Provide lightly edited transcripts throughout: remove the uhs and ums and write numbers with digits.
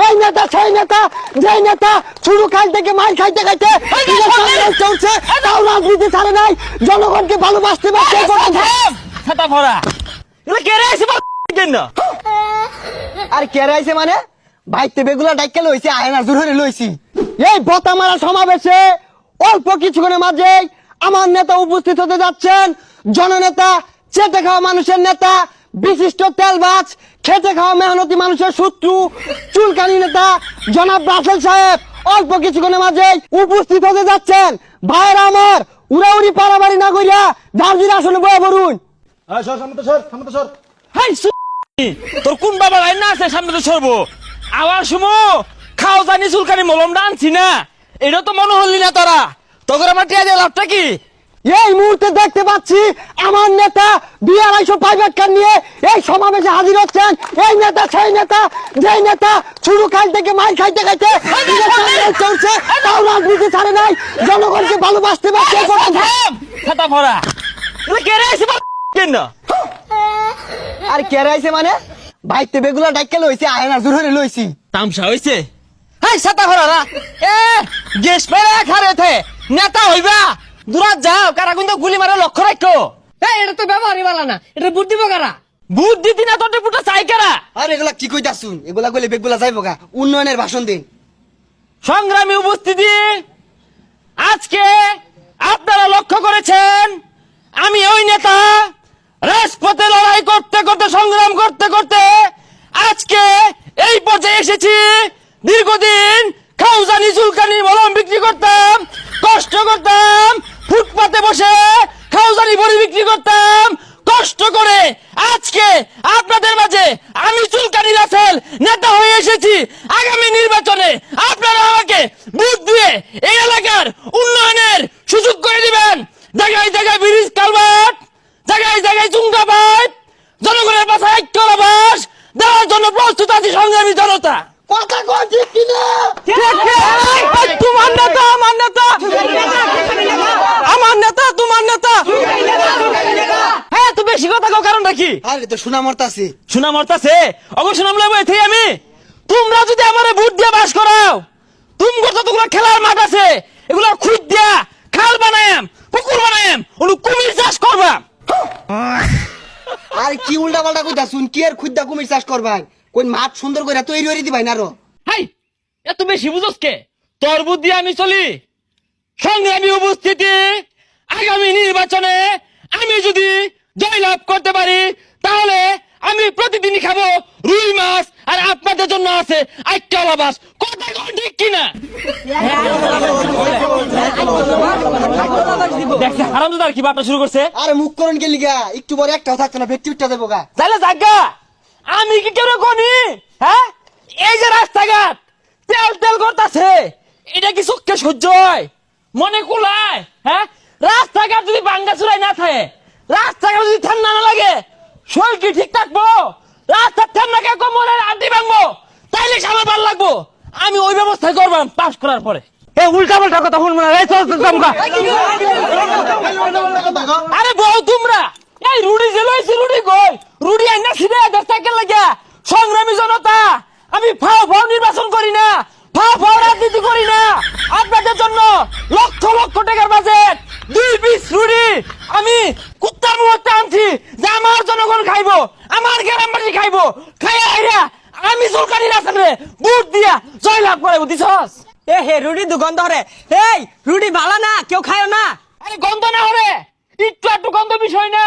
এই নেতা সেই নেতা যে নেতা শুরু কাল থেকে মার খাইতে খাইতে চলছে, তাও রাজনীতি ছাড়ে নাই, জনগণকে ভালোবাসতে পারছে। ছাতা ভরা এগুলো কে রে কেন আর কেরে আইছে মানে ভাইতে বেগুলা ডাইকে লইছে, আয়না জোর হয়ে লইছি। এই বতা মারা সমাবেশে অল্প কিছুক্ষণের মাঝে আমার নেতা উপস্থিত হতে যাচ্ছেন। জননেতা, চেটে খাওয়া মানুষের নেতা, বিশিষ্ট তেলবাজ, খেটে খাওয়া মেহনতি মানুষের শত্রু, চুলকানি নেতা জনাব রাসেল সাহেব অল্প কিছুক্ষণের মাঝে উপস্থিত হতে যাচ্ছেন। ভাইয়েরা আমার, উড়াউড়ি পারাবাড়ি না কইরা দার্জিলিং আসনে বয়ে পড়ুন। হাই তোর কোন বাবা লাইন না আছে সামনে তো সরবো আওয়ার সুমো খাও জানি চুলকানি মলমটা আনছি না, এটা তো মনে হলি না তোরা তোর আমার টিয়া দিয়ে লাভটা কি? এই মুহূর্তে দেখতে পাচ্ছি আমার নেতা 2-250 প্রাইভেট কার নিয়ে এই সমাবেশে হাজির হচ্ছেন। এই নেতা সেই নেতা যে নেতা শুরু কাল থেকে মার খাইতে খাইতে চলছে, তাও রাজনীতি ছাড়ে নাই, জনগণকে ভালোবাসতে পারছে। ছাতা ভরা এগুলো কে রে কেন আর কেরে আইছে মানে ভাইতে বেগুলা ডাইকে লইছে, আয়না জোর হয়ে লইছি। তামসা হইছে? হাই ছাতা ভরা না এ গেস পেরে খারে থে নেতা হইবা দূরাত যাও, কারা কিন্তু গুলি মারে লক্ষ্য রাখো। এটা তো ব্যবহারই বালা না, এটা বুদ্ধি বকারা। বুদ্ধি দিনা তোর পুটা চাই কারা? আর এগুলা কি কইতাছুন? এগুলা কইলে বেগুলা যাইবো গা। উন্নয়নের ভাষণ দিন। সংগ্রামী উপস্থিতি, আজকে আপনারা লক্ষ্য করেছেন আমি ওই নেতা রাজপথে লড়াই করতে করতে সংগ্রাম করতে করতে আজকে এই পর্যায়ে এসেছি। দীর্ঘদিন খাউজানি চুলকানি মলম বিক্রি করতাম, কষ্ট করতাম, ফুটপাতে বসে খাউজানি বড়ি বিক্রি করতাম কষ্ট করে। আজকে আপনাদের মাঝে আমি চুলকানি রাসেল নেতা হয়ে এসেছি। আগামী নির্বাচনে আপনারা আমাকে ভোট দিয়ে এই এলাকার উন্নয়নের সুযোগ করে দিবেন। জায়গায় জায়গায় ব্রিজ কালভার্ট, জায়গায় জায়গায় চুঙ্গা পাইপ, জনগণের পাশে ঐক্যবাস দেওয়ার জন্য প্রস্তুত আছি সংগ্রামী জনতা। কথা কই ঠিক কিনা? তোমার নেতা আমার নেতা, আমার নেতা তোমার নেতা। হ্যাঁ তো বেশি কথা কও, কারণটা কি? আরে তো শোনা মরতাছে। সুনাম অর্থাছে অবশ্য নাম লেবো এতেই আমি। তোমরা যদি আমারে ভোট দিয়ে বাস করাও, তোমার যতগুলো খেলার মাঠ আছে এগুলো খুঁজ দিয়া খাল বানায়াম, পুকুর বানায়াম, ওগুলো কুমির চাষ করবা। আর কি উল্টা পাল্টা কইতাছুন? কি আর খুদ্দা কুমির চাষ করবাই? কোন মাঠ সুন্দর কইরা তৈরি করে দিবাই না? আরো হাই এত বেশি বুঝোস কে? তোর বুদ্ধি আমি চলি। সংগ্রামী উপস্থিতি, আগামী নির্বাচনে আমি যদি জয়লাভ করতে পারি তাহলে আমি প্রতিদিনই খাবো রুই মাছ, আর আপনাদের জন্য আছে আইক্যলা মাছ। কথা কন ঠিক কিনা? দেখছে হারামজাদার কি বাপটা শুরু করছে। আরে মুখ করন কে লিগা? একটু পরে একটাও থাকতো না, ভেট্টি উঠতে দেবো গা। তাহলে জাগা আমি কি কেউ কোনি? হ্যাঁ এই যে রাস্তাঘাট তেল তেল করতেছে, এটা কি চোখকে সহ্য হয়? মনে কুলায়? হ্যাঁ রাস্তাঘাট যদি ভাঙ্গা চুরাই না থাকে, রাস্তাঘাট যদি ঠান্ডা না লাগে, শরীর কি ঠিক থাকবো? রাস্তার ঠান্ডা কে কোমরের আড্ডি ভাঙবো, তাইলে আমার ভালো লাগবো। আমি ওই ব্যবস্থা করবাম পাস করার পরে। এ উল্টা পাল্টা কথা শুনবো না। আরে বউ তোমরা এই রুডি যে লইছি, রুডি কই? রুডি আইনা সিধা সাইকেল লাগিয়া। সংগ্রামী জনতা, আমি ফাও ফাও নির্বাচন করি না, ফাও ফাও রাজনীতি করি না। আপনাদের জন্য লক্ষ লক্ষ টাকার বাজেট, 2 পিস রুডি আমি কুত্তার মুহূর্তে আনছি যে আমার জনগণ খাইবো, আমার গ্রামবাসী খাইবো। খাইয়া আইরা আমি চুলকানি রাসেলে বুট দিয়া জয়লাভ করাইবো। দিছস? এ হে রুডি দুগন্ধ রে। এই রুডি ভালো না, কেউ খায় না। আরে গন্ধ না হরে একটু একটু গন্ধ বিষয় না,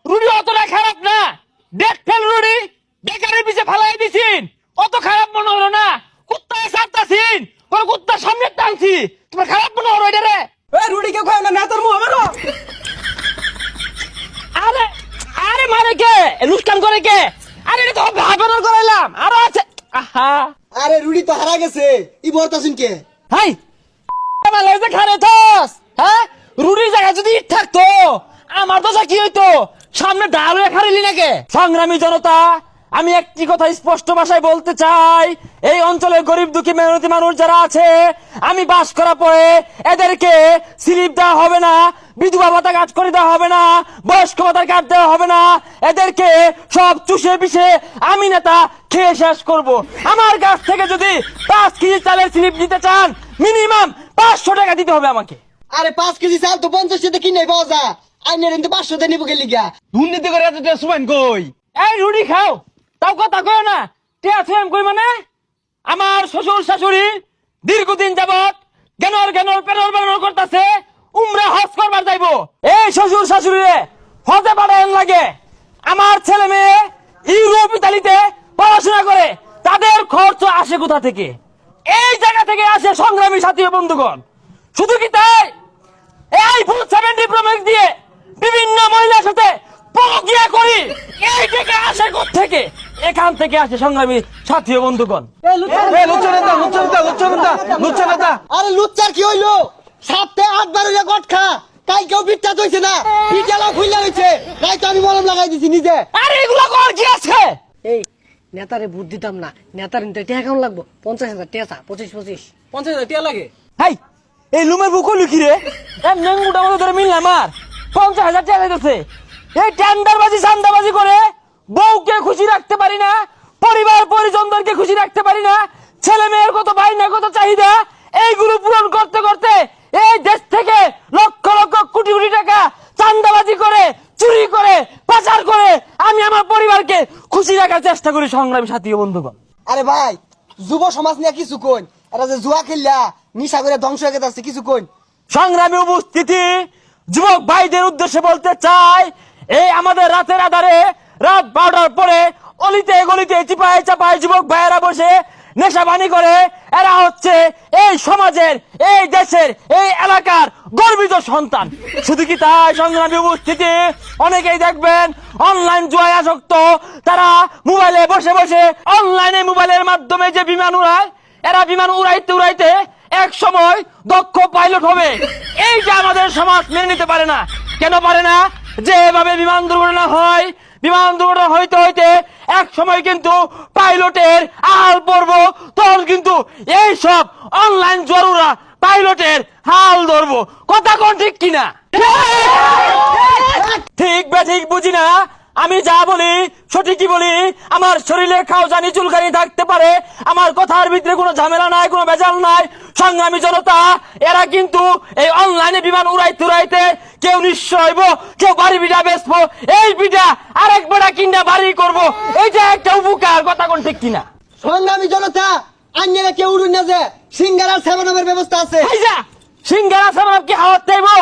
রুডি অতটা খারাপ না। দেখ ফেল রুডি বেকারের পিছে ফালাই দিছিন, অত খারাপ মনে হলো না। কুত্তায় সারতাছিন, ওই কুত্তার সামনে টানছি, তোমার খারাপ মনে হলো এটা রে? এই রুডি কেউ খায় না, না তোর মুখ আমারও। আরে আরে মারে কে? লুস্কান করে কে? আরে এটা তো ভাবের করাইলাম, আরো আছে। আহা আরে রুডি তো হারা গেছে, ই বলতাছুন কে? হাই ভালো হয়েছে খারে থস। হ্যাঁ রুডির জায়গা যদি ইট থাকতো আমার দশা কি হইতো? সামনে ডাল হয়ে খারিলি নাকি? সংগ্রামী জনতা, আমি একটি কথা স্পষ্ট ভাষায় বলতে চাই, এই অঞ্চলের গরিব দুঃখী মেহনতি মানুষ যারা আছে, আমি বাস করা পরে এদেরকে স্লিপ দেওয়া হবে না, বিধবা ভাতা কাজ করে দেওয়া হবে না, বয়স্ক ভাতার কার্ড দেওয়া হবে না, এদেরকে সব চুষে পিষে আমি নেতা খেয়ে শেষ করব। আমার কাছ থেকে যদি 5 কেজি চালের স্লিপ নিতে চান মিনিমাম 500 টাকা দিতে হবে আমাকে। আরে 5 কেজি চাল তো 50 টাকা কিনে পাওয়া যায়, আইনের কিন্তু 500 টাকা নিবো গেলি গা। দুর্নীতি করে এত টাকা সুবাইন কই? এই রুটি খাও, তাও কথা কয় না। টিয়া থুয়াম কই মানে? আমার শ্বশুর শাশুড়ি দীর্ঘদিন যাবত জ্ঞানর পেরর বেরর করতেছে, উমরা হজ করবার যাইবো। এই শ্বশুর শাশুড়ি হজে পাঠান লাগে। আমার ছেলে মেয়ে ইউরোপ ইতালিতে পড়াশোনা করে, তাদের খরচ আসে কোথা থেকে? এই জায়গা থেকে আসে সংগ্রামী সাথী ও বন্ধুগণ। শুধু কি তাই, এই আইফোন 70 প্রো ম্যাক্স দিয়ে বিভিন্ন মহিলার সাথে প্রক্রিয়া করি, এই থেকে আসে কোথা থেকে? এখান থেকে আসে সংগ্রামী সাথী ও বন্ধুগণ। আরে লুচ্চার কি হইলো? সপ্তাহে 8 12 গট খা, কালকেও পিঠা হইছে না, পিঠাও খুইলা হইছে, তাই তো আমি মলম লাগাই দিছি নিজে। আরে এগুলো কর কি আছে? এই নেতারে ভোট দিতাম না, নেতার নিতে টাকা কেমন লাগবো? 50,000 টাকা, 25 50,000 টাকা লাগে। হাই, এই লুমের বুকো লিখি রে, এম নেঙ্গুটা মতো ধরে মিললাম আর 50,000 টাকা দিতেছে। এই টেন্ডারবাজি চান্দাবাজি করে বউকে খুশি রাখতে পারি না, পরিবার পরিজনদেরকে খুশি রাখতে পারি না, ছেলে মেয়ের কত বাইনা কত চাহিদা, এইগুলো পূরণ করতে করতে এই দেশ থেকে লক্ষ লক্ষ কোটি কোটি টাকা চান্দাবাজি করে, চুরি করে, পাচার করে আমি আমার পরিবারকে খুশি রাখার চেষ্টা করি সংগ্রামী সাথী ও বন্ধুগণ। আরে ভাই, যুব সমাজ নিয়ে কিছু কইন, এরা যে জুয়া খেললা নিশা করে ধ্বংস হয়ে গেছে, কিছু কইন। সংগ্রামী উপস্থিতি, যুবক ভাইদের উদ্দেশ্যে বলতে চাই, এই আমাদের রাতের আধারে রাত 12টার পরে অলিতে গলিতে চিপায় চাপায় যুবক ভাইয়েরা বসে নেশাবানি করে, এরা হচ্ছে এই সমাজের, এই দেশের, এই এলাকার গর্বিত সন্তান। শুধু কি তাই সংগ্রামী উপস্থিতি, অনেকেই দেখবেন অনলাইন জুয়ায় আসক্ত, তারা মোবাইলে বসে বসে অনলাইনে মোবাইলের মাধ্যমে যে বিমান উড়ায়, এরা বিমান উড়াইতে উড়াইতে এক সময় দক্ষ পাইলট হবে। এইটা আমাদের সমাজ মেনে নিতে পারে না। কেন পারে না? যেভাবে বিমান দুর্ঘটনা হয়, বিমান দুর্ঘটনা হইতে হইতে এক সময় কিন্তু পাইলটের হাল পড়ব, তখন কিন্তু এই সব অনলাইন জরুরা পাইলটের হাল ধরবো। কথা কোন ঠিক কিনা? ঠিক বে ঠিক বুঝি না, আমি যা বলি সঠিকই বলি। আমার শরীরে খাওজানি চুলকানি থাকতে পারে, আমার কথার ভিতরে কোনো ঝামেলা নাই, কোনো ভেজাল নাই। সংগ্রামী জনতা, এরা কিন্তু এই অনলাইনে বিমান উড়াইতে উড়াইতে কেউ নিঃস্ব হইব, কেউ বাড়ি বিটা বেচবো, এই বিটা আরেক বেটা কিনা বাড়ি করবো, এইটা একটা উপকার। কথা কোন ঠিক কিনা? সংগ্রামী জনতা, আইনের কেউ উড়ুন না যে সিঙ্গারার সেবনের ব্যবস্থা আছে। সিঙ্গারা সামাপ কি হাওয়াত চাইবো?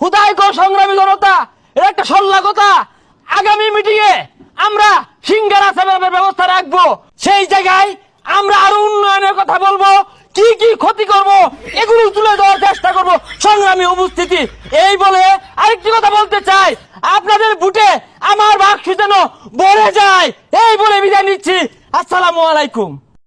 হুদাই কর সংগ্রামী জনতা, এটা একটা সল্লা কথা। আগামী মিটিং এ আমরা সিঙ্গারা সামাপের ব্যবস্থা রাখবো, সেই জায়গায় আমরা আরো উন্নয়নের কথা বলবো, কি কি ক্ষতি করব এগুলো তুলে দেওয়ার চেষ্টা করব সংগ্রামী উপস্থিতি। এই বলে আরেকটি কথা বলতে চাই, আপনাদের ভোটে আমার বাক্স যেন ভরে যায়, এই বলে বিদায় নিচ্ছি। আসসালামু আলাইকুম।